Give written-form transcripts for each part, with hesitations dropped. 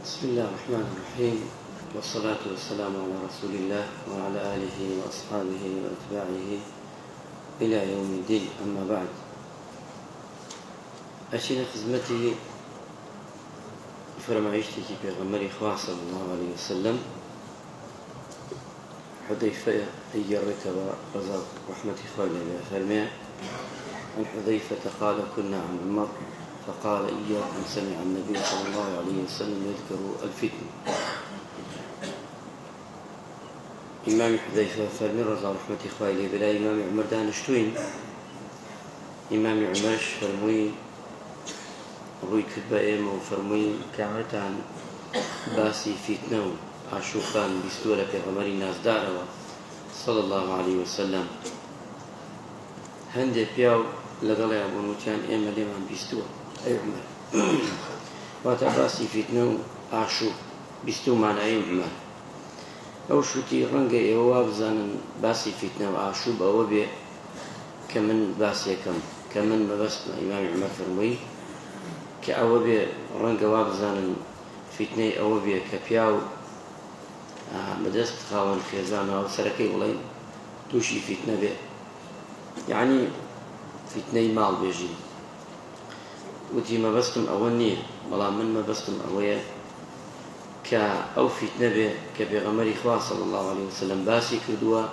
بسم الله الرحمن الرحيم، والصلاة والسلام على رسول الله وعلى آله وأصحابه وأتباعه إلى يوم الدين. أما بعد، أشين خدمتي فرمعيشتي في غمري خوا صلى الله عليه وسلم حذيفة يجرك ورزق رحمة إخواني فرمي عن حذيفة قال: كنا عن عمر فقال: إياكم سمع النبي صلى الله عليه وسلم يذكر الفتن. إمام حذيفة فرمي رضا رحمة إخواني بلا إمام عمر دانشتوين. إمام عمرش فرمي روي كتبة إيمة وفرمي كامرتان باسي فتنة عشوقان بستولة غمر الناس داروا صلى الله عليه وسلم. هندي بياو لقال يا أبو نوتيان إيمة لمن بستوى أي عمر واتباسي فتنة عشوق بستوى معنى أي عمر أو شوتي رنجة إيواب زانن باسي فتنة وعشوب أو بي كمن باسي كمن مبسنا. إمام عمر فرمي كأو بي رنجة واب زانن فتنة أو بي كبياو مدرسة خاون خيزان أو سركي ولين توشي فتنة بي، يعني فتنة مال بيجي وتي ما بستم أولني والله من ما بستم أويا كأو فتنة بي كبيغمري خوا صلى الله عليه وسلم باسي كردوا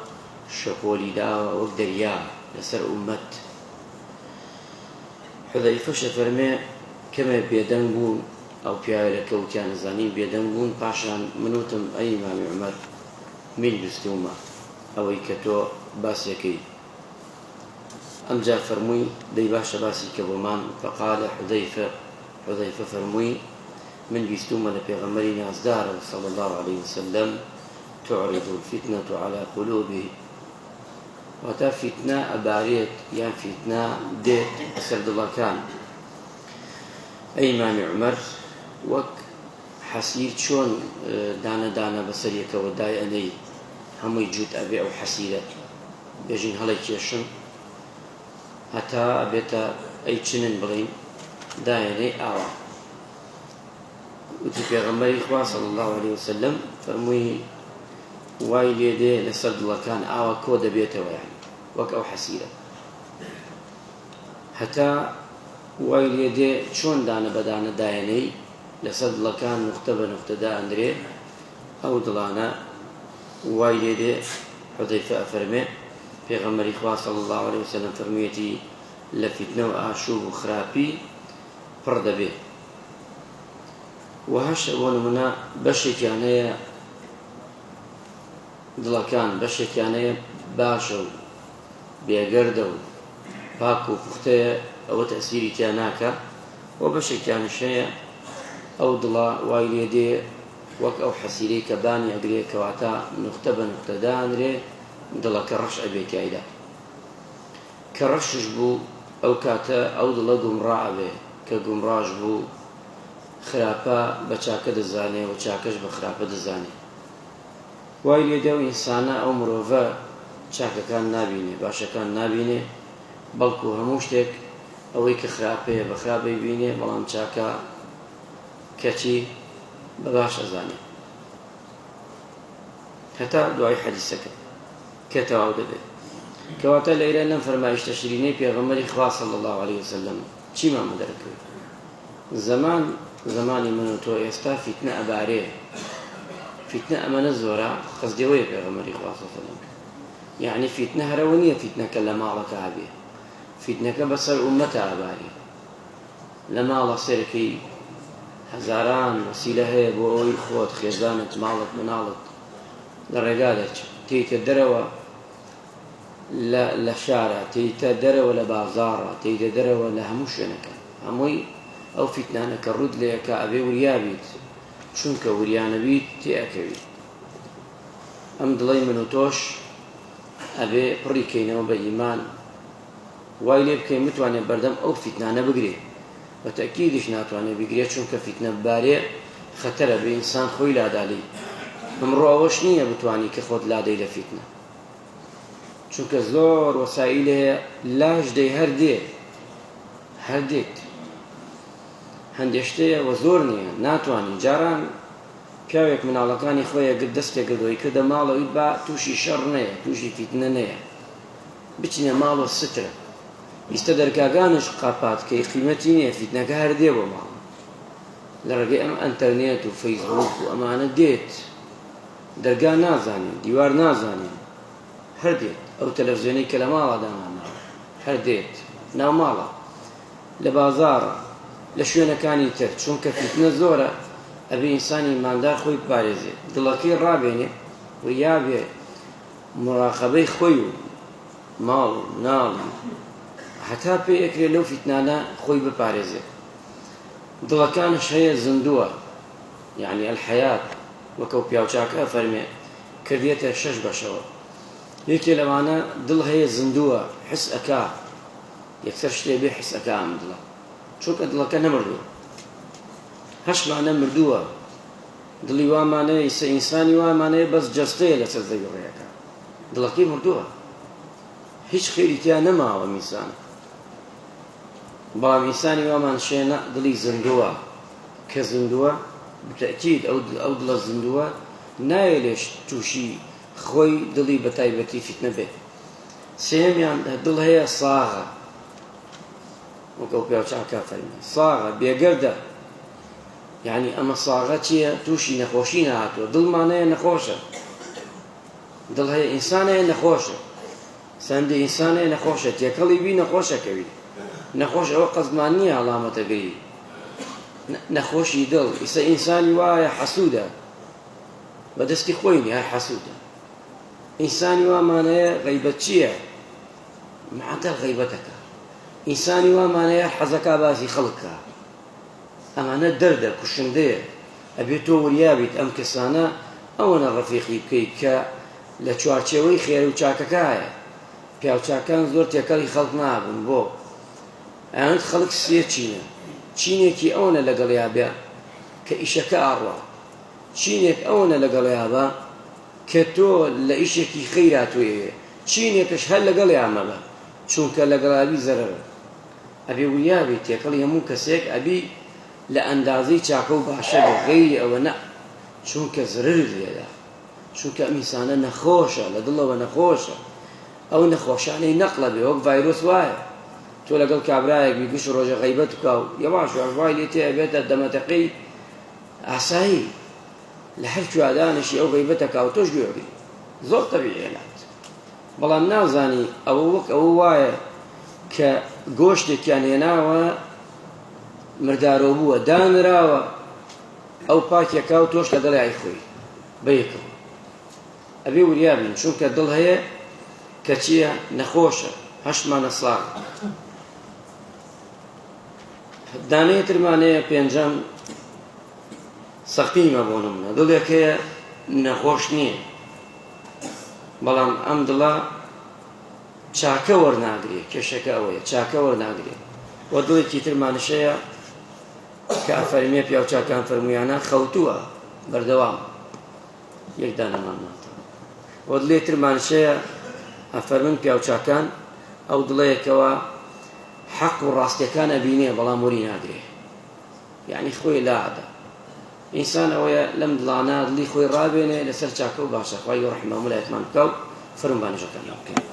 شقولي داوا وقدريا لسر أمت. حذيفة فرمي كما بيدنبون أو بيايا لكوتيان زانين بيدنبون باشان منوتم أي إمام عمر من بستوما أو يكتو باسيكي أمجا فرمي دي باشا باسي كبومان. فقال حذيفة فرمي من بستوما لبيغمري نازدار صلى الله عليه وسلم: تعرض الفتنة على قلوبه. وتا فتنة أباريت يعني فتنة ديت أسرد الله كان أي إمام عمر وك حسير شون دانا بسريك وداي أني هم يجود أبي أو حسيرة بيجين هلا كيشن حتى أبيتا أي تشنن بغين دايني أعوى. وتي بيغمبري إخوة صلى الله عليه وسلم فرمي واي ليدي لسرد الله كان أعوى كود بيته يعني وك أو حسيرة حتى واي ليدي شون دانا بدانا دايني لسرد الله كان نقتدا أندري أو دلانا واي ليدي. حذيفة فرمي بيغمبري إخوة صلى الله عليه وسلم فرميتي لفتنة وأعشوب وخرابي فرد به. وهش ونمنا بشك يعني دلكان بشك يعني باشو بيقردو باكو بختي أو تأثيري تياناكا وبشك يعني شيء أو دلا وايليدي وك أو حسيري كباني أقريك وعطا نقتدان ري دلا كرش أبيك عيدا كرش جبو أو كاتا أو دلا قمراء أبي كقمراء جبو خراپە بە چاکە دەزانێ و چاکەش بە خراپە دەزانێ. وای لێدە و ئینسانە ئەو مرۆڤە چاکەکان نابینێ باشەکان نابینێ بەڵکو هەموو شتێک ئەوەی کە خراپەیە بە خراپەی بینێ بەڵام چاکە کەچی بە باش ئەزانێ هەتا دوای حەدیسەکە کە تەواو دەبێت. کەواتە لەیرە لەم فەرمایشتە شیرینەی پێغەمبەری خوا صلی الله عليه وسلم چیمان دەرەکەوێت؟ زمانی من و تۆ ئێستا فتنە ئەبارێ. فتنە ئەمەنە زۆرە قەزدەوەیە پێغەمبەری خوا صلی الله عليه وسلم، یعنی فتنە هەرەوە نییە فتنەکە لە ماڵەکە هەبێ، فتنەکە بەسەر ئوممەتە ئەبارێ. لە ماڵە سەرەکەی هەزاران وەسیلە هەیە بۆ ئەوەی خۆت خێزانت ماڵت مناڵت لە ڕێگا دەرچێت، تێیتە دەرەوە لە شارە، تێیتە دەرەوە لە بازاڕە، تێیتە دەرەوە لە هەموو شوێنەکە. هەمووی ئەو فتنانە کە ڕوود لێیەکە ئەبێ وریابیت، چونکە وریانەبیت تێئەکەویت. ئەم دڵی من و تۆش ئەبێ پڕیکەینەوە بە ئیمان، وای لێ بکەین بتوانێت بەردەم ئەو فتنانە بگرێ. بە تەکیدیش ناتوانێت بگرێت چونکە فتنە ببارێ خەتەرە بە ئینسان خۆی لادالی. ئەمڕۆ ئەوەش نییە بتوانی کە خۆت لادەی لە فتنە، چونکە زۆر وەسایل هەیە لاش دەی هەر دێت هەندێک شتەیە وە زۆر نییە ناتوانین. جاران پیاوێک مناڵەکانی خۆی ئەگەر دەستێک کردەوەی کردە ماڵەوەی با تووشی شەڕ نەیە تووشی فیتنە نەیە بچینە ماڵەوە سترە ئیستە دەرگاکانش قاپاتکەی قیمەتی نییە فیتنەکە هەر دێ بۆ ماڵ لە ڕێگەی ئەم ئەنتەرنێت و فەیسبوک و ئەمانە دێت دەرگا نازانین دیوار نازانین هەر دێت ئەو تەلەڤیزیۆنەی کە لە ماڵە داماناوە هەر دێت ناو ماڵە لە بازاڕە لە شوێنەکانی تر چونکە فیتنە زۆرە ئەبێ ئینسانی ماندار خۆی بپارێزێت دڵەکەی ڕابێنێ و یابێ مراقەبەی خۆی و ماڵ و ناڵ هەتا پێ ئەکرێ لەو فیتنانە خۆی بپارێزێت دڵەکانش هەیە زندووە یعنی الحەیات وەکەو پیاوچاکە فەرمێ کردێتە 6 بەشەوە یەکێ لەوانە دڵ هەیە زندووە حس ئەکا یەکسەر شتێ بێ حس ئەکا ئەم دڵە چونکە دڵەکە نەمردووە هەشمانە مردووە دڵی وامانەیە ئینسانی وامانەیە بەس جەستەیە لەسەر زەوی دڵەکەی مردووە هیچ خێری تیا نەماوە میسان بەڵام ئینسانی وامان شوێنە دڵی زندووە کە زندووە بتەکید ئەو دڵە زندووە نایە لێش تووشی خۆی دڵی بە تایبەتی فیتنە بێت سێمیان دڵ هەیە ساغە وەکەو پیاوچاکە فەرمێ ساغە بێگەردە یعنی ئەمە ساغە چییە تووشی نەخۆشی نهاتووە دڵمانەیە نەخۆشە دڵ هەیە ئینسانەیە نەخۆشە سەندی ئینسانەیە نەخۆشە تێکەڵی بی نەخۆشەکەوی نەخۆش ئەوە قەزمان نییە هەڵامەتەگەی نەخۆشی دڵ ئیسە ئینسانی وایە حەسوودە بەدەستی خۆی نیە حەسوودە ئینسانی وامانەیە غەیبەت چییە معدەل غەیبەتەکە ئینسانی وامانەیە حەزەکا باسی خەڵکە ئەمانە دەردە کوشندەیە ئەبێت تۆ وریابیت ئەم کەسانە ئەوەنە ڕەفیقی بکەیت کە لە چوارچێوەی خێر و چاکەکایە پیاوچاکان زۆر تێکەڵی خەڵک نابن بۆ ئەوانت خەڵک سێ چینە چینێکی ئەوەنە لەگەڵیا بێ کە ئیشەکە ئاڕوا چینێک ئەوەنە لەگەڵیا بە کە تۆ لە ئیشێکی خەیراتوێ چینێکش هەر لەگەڵیا مەبە چونکە لەگەڵابی زەرەرە ئەبێ وریابیت تێکەڵی هەموو کەسێک ئەبی لە ئەندازەی چاکە و باشە بێ غەیری ئەوە نە چونکە زرر لێدا چونکە ئەم ئینسانە نەخۆشە لە دڵەوە نەخۆشە ئەو نەخۆشانەی نەقڵە بێ وەک ڤایرۆس وایە تۆ لەگەڵ کابرایەک بیگوش ڕۆژە غەیبەت بکە و یەواش وای لێ تێ بێتە دەمەتەقەی ئاسایی لە هەر کوادانشی ئەو غەیبەتەکە و تۆش گوێبی زۆر تەبیعێنات بەڵام نازانی ئەوە وەک ئەوە وایە کە گۆشتێکیان هێناوە مردارۆ بووە دانراوە ئەو پاکێکا و تۆش لە دڵی خۆی بەیەکەوە ئەبێ وریابین چونکە دڵ هەیە کە چییە نەخۆشە هەشتمانە ساغ دانەیە ترمانەیە پێنجەم سەقیمە بۆ نمونە دڵێک هەیە نەخۆش نییە بەڵام ئەم دڵە چاکە وەرناگرێ کێشەکە ئەوەیە چاکە وەرناگرێ وە دڵێکی ترمانشەیە کە ئەفەرمێ پیاوچاکان فەرمویانە خەوتووە بەردەوام یەک دانەمان ناتەوە وە دڵێ ترمانشەیە ئەفەرمن پیاوچاکان ئەو دڵەیەکەوە حەق و ڕاستیەکان ئەبینێ بەڵام وەری ناگرێ یعنی خۆی لاعدە ئینسان ئەوەیە لەم دڵانە دڵی خۆی ڕابێنێ لەسەر چاکە و باشە خوای ڕەحمە و مولایەتمان بکە و فەرمانبانیژەکان بکەین